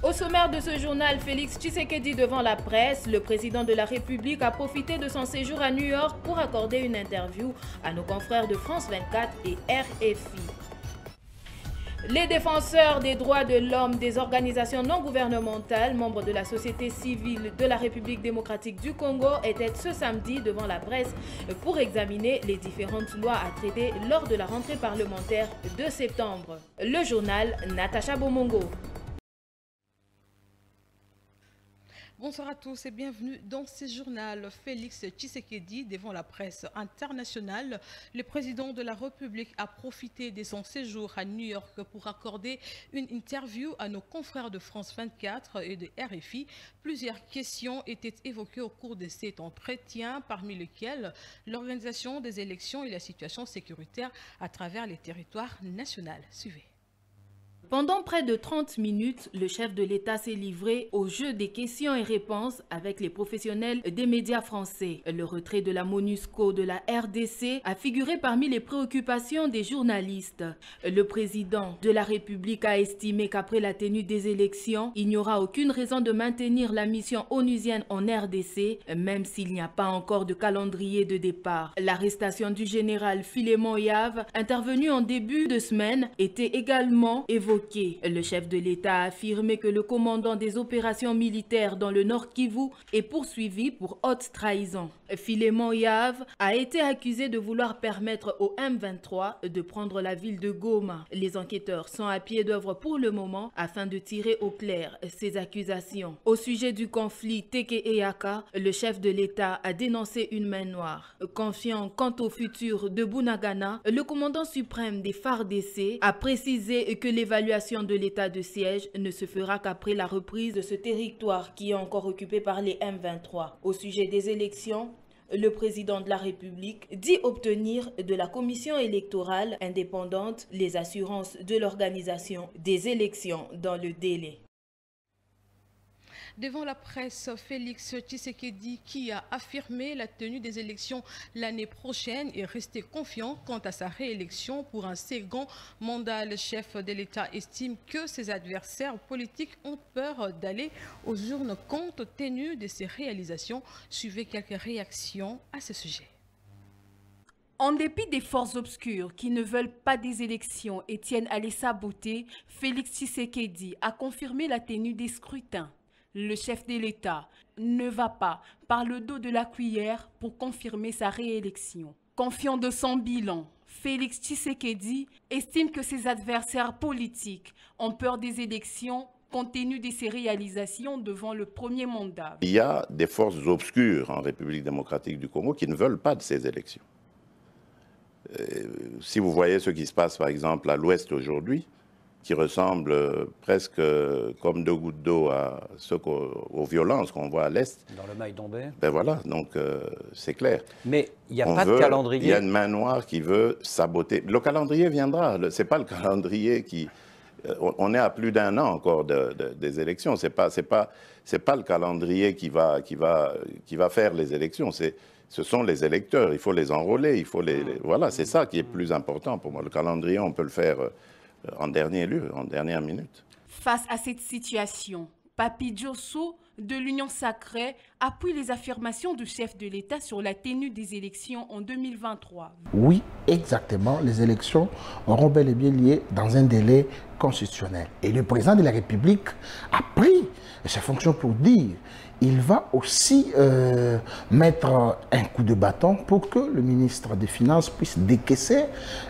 Au sommaire de ce journal, Félix Tshisekedi devant la presse, le président de la République a profité de son séjour à New York pour accorder une interview à nos confrères de France 24 et RFI. Les défenseurs des droits de l'homme des organisations non gouvernementales, membres de la société civile de la République démocratique du Congo, étaient ce samedi devant la presse pour examiner les différentes lois à traiter lors de la rentrée parlementaire de septembre. Le journal Natacha Bomongo. Bonsoir à tous et bienvenue dans ce journal. Félix Tshisekedi devant la presse internationale. Le président de la République a profité de son séjour à New York pour accorder une interview à nos confrères de France 24 et de RFI. Plusieurs questions étaient évoquées au cours de cet entretien, parmi lesquelles l'organisation des élections et la situation sécuritaire à travers les territoires nationaux. Suivez. Pendant près de 30 minutes, le chef de l'État s'est livré au jeu des questions et réponses avec les professionnels des médias français. Le retrait de la MONUSCO de la RDC a figuré parmi les préoccupations des journalistes. Le président de la République a estimé qu'après la tenue des élections, il n'y aura aucune raison de maintenir la mission onusienne en RDC, même s'il n'y a pas encore de calendrier de départ. L'arrestation du général Philémon Yave, intervenu en début de semaine, était également évoquée. Le chef de l'État a affirmé que le commandant des opérations militaires dans le Nord Kivu est poursuivi pour haute trahison. Philémon Yave a été accusé de vouloir permettre au M23 de prendre la ville de Goma. Les enquêteurs sont à pied d'œuvre pour le moment afin de tirer au clair ces accusations. Au sujet du conflit Teke-Eyaka, le chef de l'État a dénoncé une main noire. Confiant quant au futur de Bunagana, le commandant suprême des FARDC a précisé que l'évaluation de l'état de siège ne se fera qu'après la reprise de ce territoire qui est encore occupé par les M23. Au sujet des élections, le président de la République dit obtenir de la commission électorale indépendante les assurances de l'organisation des élections dans le délai. Devant la presse, Félix Tshisekedi, qui a affirmé la tenue des élections l'année prochaine, est resté confiant quant à sa réélection pour un second mandat. Le chef de l'État estime que ses adversaires politiques ont peur d'aller aux urnes compte tenu de ses réalisations. Suivez quelques réactions à ce sujet. En dépit des forces obscures qui ne veulent pas des élections et tiennent à les saboter, Félix Tshisekedi a confirmé la tenue des scrutins. Le chef de l'État ne va pas par le dos de la cuillère pour confirmer sa réélection. Confiant de son bilan, Félix Tshisekedi estime que ses adversaires politiques ont peur des élections compte tenu de ses réalisations devant le premier mandat. Il y a des forces obscures en République démocratique du Congo qui ne veulent pas de ces élections. Si vous voyez ce qui se passe par exemple à l'Ouest aujourd'hui, qui ressemble presque comme deux gouttes d'eau aux violences qu'on voit à l'Est. Dans le Maï-Dombé. Ben voilà, donc c'est clair. Mais il n'y a pas de calendrier. Il y a une main noire qui veut saboter. Le calendrier viendra, ce n'est pas le calendrier qui... On est à plus d'un an encore des élections, c'est pas le calendrier qui va faire les élections, ce sont les électeurs, il faut les enrôler, il faut voilà, c'est ça qui est plus important pour moi. Le calendrier, on peut le faire... en dernier lieu, en dernière minute. Face à cette situation, Papi Diosso de l'Union Sacrée appuie les affirmations du chef de l'État sur la tenue des élections en 2023. Oui, exactement. Les élections auront bel et bien lieu dans un délai constitutionnel. Et le président de la République a pris sa fonction pour dire il va aussi mettre un coup de bâton pour que le ministre des Finances puisse décaisser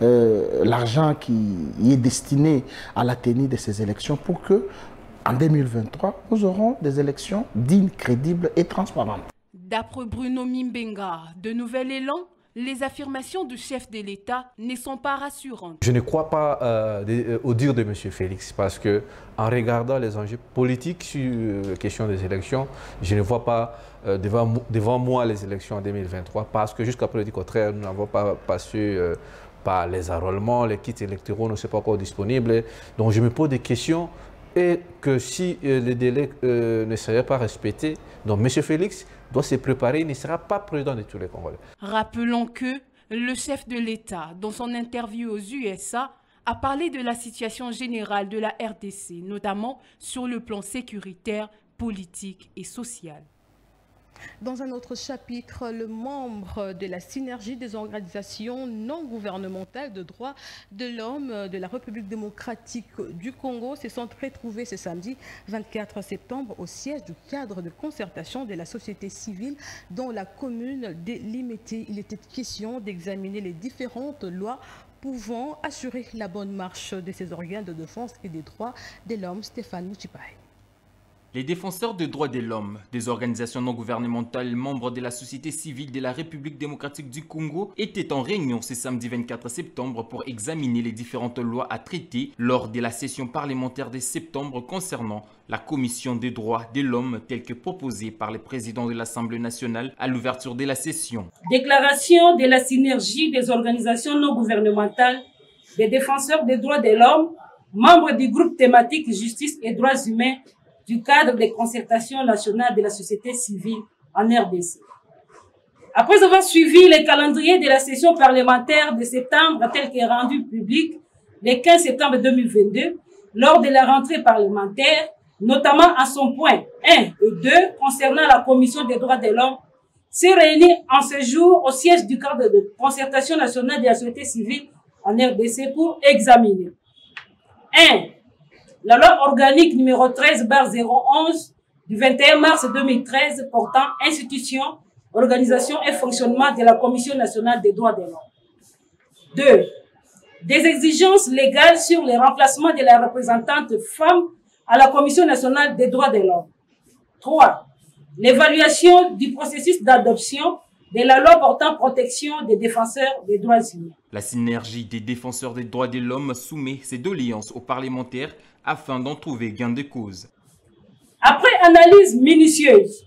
l'argent qui est destiné à la tenue de ces élections pour que, en 2023, nous aurons des élections dignes, crédibles et transparentes. D'après Bruno Mimbenga, de Nouvel Élan, les affirmations du chef de l'État ne sont pas rassurantes. Je ne crois pas au dire de M. Félix parce que, en regardant les enjeux politiques sur la question des élections, je ne vois pas devant moi les élections en 2023 parce que jusqu'à preuve du contraire, nous n'avons pas passé par les enrôlements, les kits électoraux ne sont pas encore disponibles. Donc je me pose des questions et que si les délais ne seraient pas respectés, donc M. Félix doit se préparer, il ne sera pas président de tous les Congolais. Rappelons que le chef de l'État, dans son interview aux USA, a parlé de la situation générale de la RDC, notamment sur le plan sécuritaire, politique et social. Dans un autre chapitre, le membre de la synergie des organisations non gouvernementales de droits de l'homme de la République démocratique du Congo se sont retrouvés ce samedi 24 septembre au siège du cadre de concertation de la société civile dans la commune de Limete. Il était question d'examiner les différentes lois pouvant assurer la bonne marche de ces organes de défense et des droits de l'homme. Stéphane Mouchipaï. Les défenseurs des droits de l'homme, des organisations non gouvernementales membres de la société civile de la République démocratique du Congo étaient en réunion ce samedi 24 septembre pour examiner les différentes lois à traiter lors de la session parlementaire de septembre concernant la Commission des droits de l'homme telle que proposée par le président de l'Assemblée nationale à l'ouverture de la session. Déclaration de la synergie des organisations non gouvernementales, des défenseurs des droits de l'homme, membres du groupe thématique justice et droits humains du cadre des concertations nationales de la société civile en RDC. Après avoir suivi le calendrier de la session parlementaire de septembre tel qu'il est rendu public le 15 septembre 2022, lors de la rentrée parlementaire, notamment à son point 1 et 2 concernant la Commission des droits de l'homme, s'est réuni en ce jour au siège du cadre de concertation nationale de la société civile en RDC pour examiner 1. La loi organique numéro 13/011 du 21 mars 2013 portant institution, organisation et fonctionnement de la Commission nationale des droits de l'homme. 2. Des exigences légales sur le remplacement de la représentante femme à la Commission nationale des droits de l'homme. 3. L'évaluation du processus d'adoption de la loi portant protection des défenseurs des droits humains. La synergie des défenseurs des droits de l'homme soumet ses doléances aux parlementaires afin d'en trouver gain de cause. Après analyse minutieuse,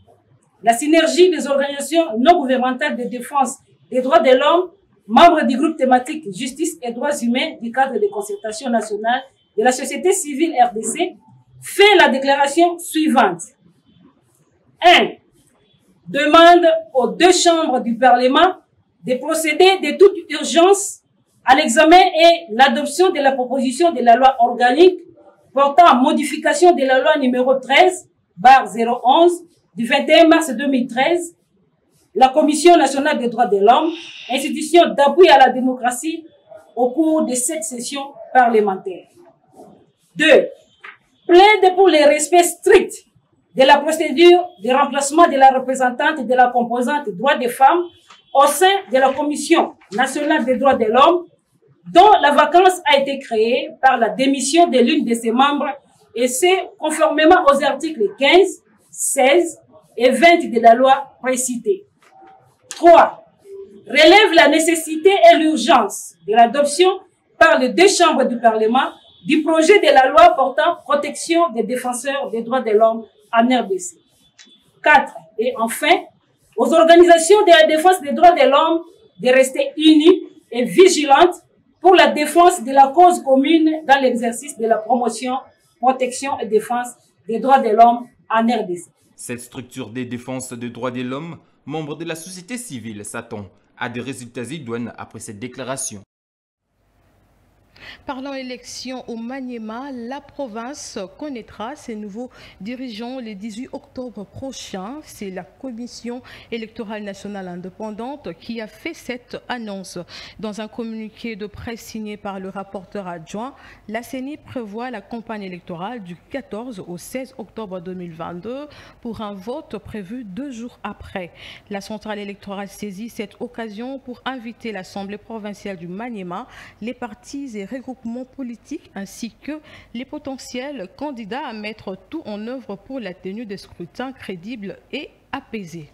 la synergie des organisations non gouvernementales de défense des droits de l'homme, membres du groupe thématique justice et droits humains du cadre de concertation nationale de la société civile RDC, fait la déclaration suivante. 1. Demande aux deux chambres du Parlement de procéder de toute urgence à l'examen et l'adoption de la proposition de la loi organique portant modification de la loi numéro 13/011 du 21 mars 2013, la Commission nationale des droits de l'homme, institution d'appui à la démocratie au cours de cette session parlementaire. 2. Plaide pour le respect strict de la procédure de remplacement de la représentante de la composante droits des femmes au sein de la Commission nationale des droits de l'homme, dont la vacance a été créée par la démission de l'une de ses membres, et c'est conformément aux articles 15, 16 et 20 de la loi précitée. 3. Relève la nécessité et l'urgence de l'adoption par les deux chambres du Parlement du projet de la loi portant protection des défenseurs des droits de l'homme en RDC. 4. Et enfin, aux organisations de la défense des droits de l'homme de rester unies et vigilantes pour la défense de la cause commune dans l'exercice de la promotion, protection et défense des droits de l'homme en RDC. Cette structure de défense des droits de l'homme, membre de la société civile, s'attend à des résultats idoines après cette déclaration. Parlant élection au Maniema, la province connaîtra ses nouveaux dirigeants le 18 octobre prochain. C'est la Commission électorale nationale indépendante qui a fait cette annonce. Dans un communiqué de presse signé par le rapporteur adjoint, la CENI prévoit la campagne électorale du 14 au 16 octobre 2022 pour un vote prévu 2 jours après. La centrale électorale saisit cette occasion pour inviter l'Assemblée provinciale du Maniema, les partis et regroupements politiques ainsi que les potentiels candidats à mettre tout en œuvre pour la tenue des scrutins crédibles et apaisés.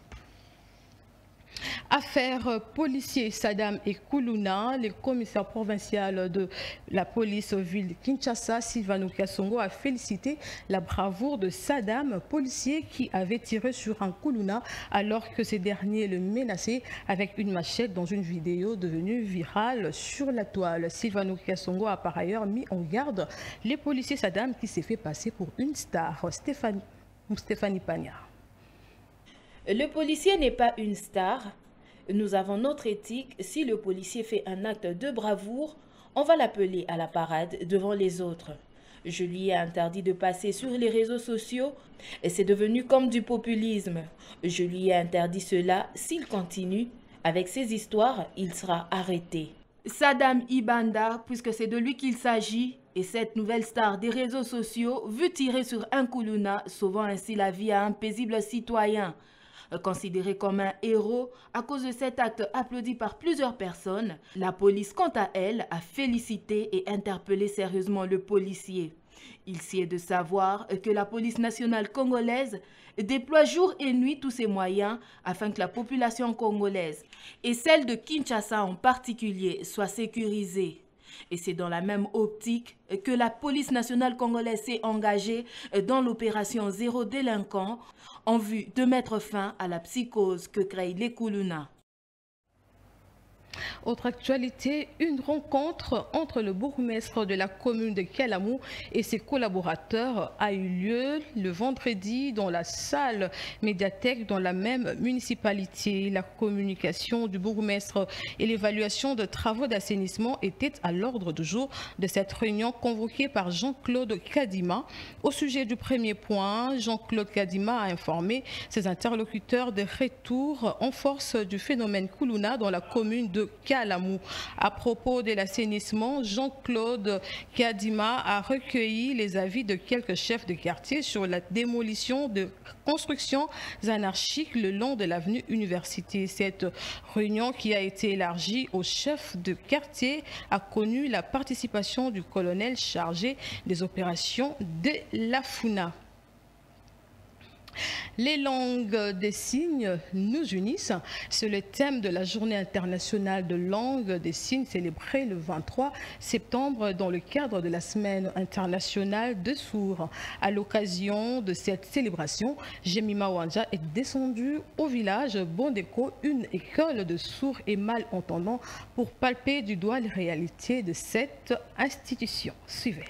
Affaire policier Saddam et Koulouna, le commissaire provincial de la police ville de Kinshasa, Sylvain Kasongo, a félicité la bravoure de Saddam, policier qui avait tiré sur un Koulouna alors que ce dernier le menaçait avec une machette dans une vidéo devenue virale sur la toile. Sylvain Kasongo a par ailleurs mis en garde les policiers Saddam qui s'est fait passer pour une star. Stéphanie Pagna. Le policier n'est pas une star. Nous avons notre éthique. Si le policier fait un acte de bravoure, on va l'appeler à la parade devant les autres. Je lui ai interdit de passer sur les réseaux sociaux et c'est devenu comme du populisme. Je lui ai interdit cela. S'il continue avec ses histoires, il sera arrêté. Sadam Ibanda, puisque c'est de lui qu'il s'agit, et cette nouvelle star des réseaux sociaux, veut tirer sur un Koulouna, sauvant ainsi la vie à un paisible citoyen. Considéré comme un héros, à cause de cet acte applaudi par plusieurs personnes, la police, quant à elle, a félicité et interpellé sérieusement le policier. Il s'y est de savoir que la police nationale congolaise déploie jour et nuit tous ses moyens afin que la population congolaise, et celle de Kinshasa en particulier, soit sécurisée. Et c'est dans la même optique que la police nationale congolaise s'est engagée dans l'opération Zéro délinquant en vue de mettre fin à la psychose que créent les Koulouna. Autre actualité, une rencontre entre le bourgmestre de la commune de Kalamou et ses collaborateurs a eu lieu le vendredi dans la salle médiathèque dans la même municipalité. La communication du bourgmestre et l'évaluation de travaux d'assainissement étaient à l'ordre du jour de cette réunion convoquée par Jean-Claude Kadima. Au sujet du premier point, Jean-Claude Kadima a informé ses interlocuteurs de retour en force du phénomène Koulouna dans la commune de Kalamou. À propos de l'assainissement, Jean-Claude Kadima a recueilli les avis de quelques chefs de quartier sur la démolition de constructions anarchiques le long de l'avenue Université. Cette réunion, qui a été élargie aux chefs de quartier, a connu la participation du colonel chargé des opérations de la FUNA. Les langues des signes nous unissent. C'est le thème de la Journée internationale de langue des signes célébrée le 23 septembre dans le cadre de la Semaine internationale de sourds. À l'occasion de cette célébration, Jemima Wanja est descendue au village Bondeko, une école de sourds et malentendants, pour palper du doigt les réalités de cette institution. Suivez.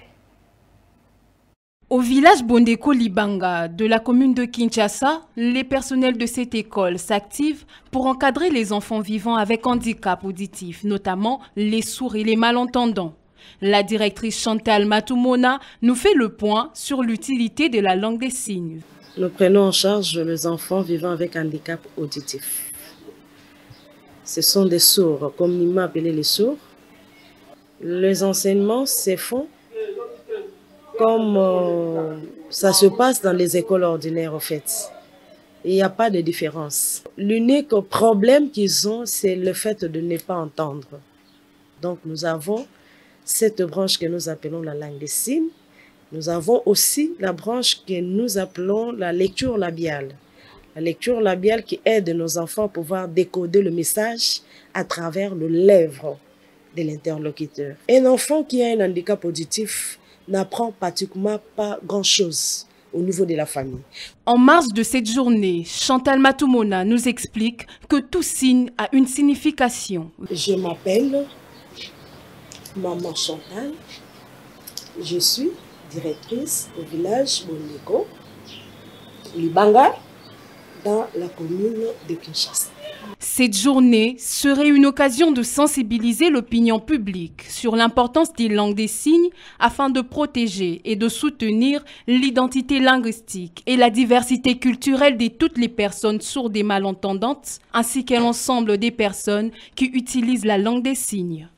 Au village Bondeko Libanga de la commune de Kinshasa, les personnels de cette école s'activent pour encadrer les enfants vivant avec handicap auditif, notamment les sourds et les malentendants. La directrice Chantal Matumona nous fait le point sur l'utilité de la langue des signes. Nous prenons en charge les enfants vivant avec handicap auditif. Ce sont des sourds, comme Nima appelait les sourds. Les enseignements se font comme ça se passe dans les écoles ordinaires, en fait. Il n'y a pas de différence. L'unique problème qu'ils ont, c'est le fait de ne pas entendre. Donc, nous avons cette branche que nous appelons la langue des signes. Nous avons aussi la branche que nous appelons la lecture labiale. La lecture labiale qui aide nos enfants à pouvoir décoder le message à travers le lèvre de l'interlocuteur. Un enfant qui a un handicap auditif n'apprend pratiquement pas grand-chose au niveau de la famille. En marge de cette journée, Chantal Matumona nous explique que tout signe a une signification. Je m'appelle Maman Chantal. Je suis directrice au village Bondeko, Libanga, dans la commune de Kinshasa. Cette journée serait une occasion de sensibiliser l'opinion publique sur l'importance des langues des signes afin de protéger et de soutenir l'identité linguistique et la diversité culturelle de toutes les personnes sourdes et malentendantes, ainsi qu'à l'ensemble des personnes qui utilisent la langue des signes.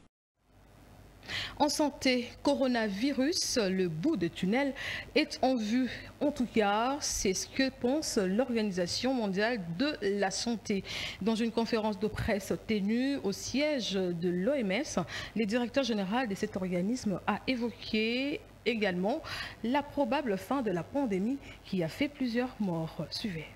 En santé, coronavirus, le bout de tunnel est en vue. En tout cas, c'est ce que pense l'Organisation mondiale de la santé. Dans une conférence de presse tenue au siège de l'OMS, le directeur général de cet organisme a évoqué également la probable fin de la pandémie qui a fait plusieurs morts. Suivez.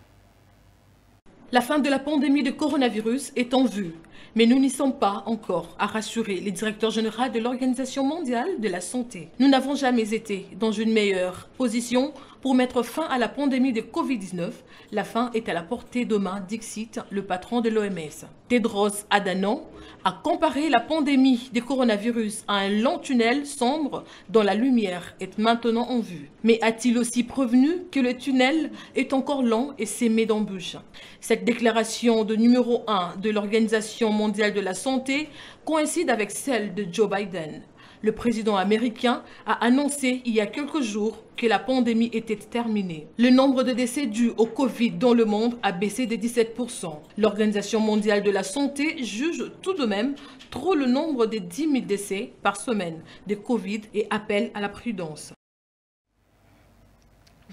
La fin de la pandémie de coronavirus est en vue, mais nous n'y sommes pas encore, a rassuré le directeur général de l'Organisation mondiale de la santé. Nous n'avons jamais été dans une meilleure position pour mettre fin à la pandémie de Covid-19. La fin est à la portée de main, dixit le patron de l'OMS. Tedros Adhanom a comparé la pandémie de coronavirus à un long tunnel sombre dont la lumière est maintenant en vue. Mais a-t-il aussi prévenu que le tunnel est encore long et semé d'embûches? Cette déclaration de numéro 1 de l'Organisation mondiale de la santé coïncide avec celle de Joe Biden. Le président américain a annoncé il y a quelques jours que la pandémie était terminée. Le nombre de décès dus au Covid dans le monde a baissé de 17%. L'Organisation mondiale de la santé juge tout de même trop le nombre de 10 000 décès par semaine de Covid et appelle à la prudence.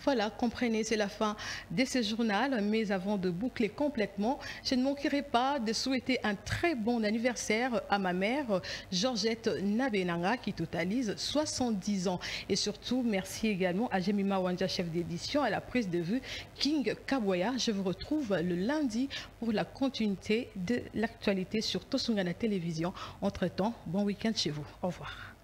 Voilà, comprenez, c'est la fin de ce journal. Mais avant de boucler complètement, je ne manquerai pas de souhaiter un très bon anniversaire à ma mère, Georgette Nabenanga, qui totalise 70 ans. Et surtout, merci également à Jemima Wanja, chef d'édition, à la prise de vue, King Kaboya. Je vous retrouve le lundi pour la continuité de l'actualité sur Tosungana Télévision. Entre-temps, bon week-end chez vous. Au revoir.